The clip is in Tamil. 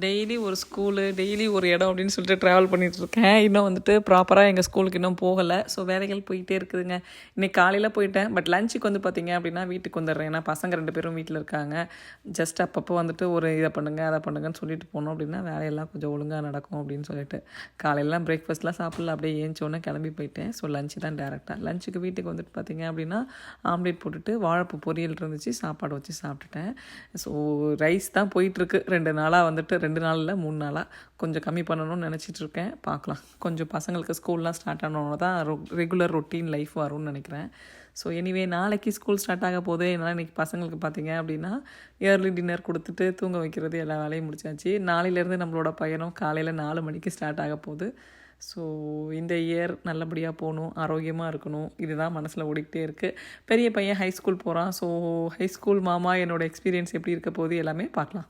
டெய்லி ஒரு ஸ்கூலு, டெய்லி ஒரு இடம் அப்படின்னு சொல்லிட்டு ட்ராவல் பண்ணிகிட்ருக்கேன். இன்னும் வந்துட்டு ப்ராப்பராக எங்கள் ஸ்கூலுக்கு இன்னும் போகலை. ஸோ வேலைகள் போயிட்டே இருக்குதுங்க. இன்றைக்கி காலையில் போயிட்டேன். பட் லஞ்சுக்கு வந்து பார்த்திங்க அப்படின்னா வீட்டுக்கு வந்துடுறேன். ஏன்னா பசங்க 2 பேரும் வீட்டில் இருக்காங்க. ஜஸ்ட் அப்பப்போ வந்துட்டு ஒரு இதை பண்ணுங்கள் அதை பண்ணுங்கன்னு சொல்லிட்டு போனோம் அப்படின்னா வேலையெல்லாம் கொஞ்சம் ஒழுங்காக நடக்கும் அப்படின்னு சொல்லிட்டு காலையிலாம் பிரேக்ஃபாஸ்ட்லாம் சாப்பிடல, அப்படியே ஏஞ்சோன்னே கிளம்பி போயிட்டேன். ஸோ லஞ்சு தான் டேரெக்டாக. லஞ்சுக்கு வீட்டுக்கு வந்துட்டு பார்த்திங்க அப்படின்னா ஆம்லேட் போட்டுட்டு வாழைப்பூ பொரியல் இருந்துச்சு, சாப்பாடு வச்சு சாப்பிட்டுட்டேன். ஸோ ரைஸ் தான் போயிட்டுருக்கு 2 நாளாக வந்துட்டு 2 நாள் இல்லை 3 நாளாக கொஞ்சம் கம்மி பண்ணணும்னு நினச்சிட்ருக்கேன். பார்க்கலாம். கொஞ்சம் பசங்களுக்கு ஸ்கூல்லாம் ஸ்டார்ட் ஆனோன்னு தான் ரெகுலர் ரொட்டீன் லைஃப் வரும்னு நினைக்கிறேன். ஸோ எனிவே நாளைக்கு ஸ்கூல் ஸ்டார்ட் ஆக போகுது. என்னால் இன்றைக்கி பசங்களுக்கு பார்த்திங்க அப்படின்னா ஏர்லி டின்னர் கொடுத்துட்டு தூங்க வைக்கிறது எல்லா வேலையும் முடிச்சாச்சு. நாளையிலேருந்து நம்மளோட பயணம் காலையில் 4 மணிக்கு ஸ்டார்ட் ஆக போகுது. ஸோ இந்த இயர் நல்லபடியாக போகணும், ஆரோக்கியமாக இருக்கணும், இதுதான் மனசில் ஓடிக்கிட்டே இருக்குது. பெரிய பையன் ஹை ஸ்கூல் போகிறான். ஸோ ஹை ஸ்கூல் மாமா என்னோடய எக்ஸ்பீரியன்ஸ் எப்படி இருக்க போகுது எல்லாமே பார்க்கலாம்.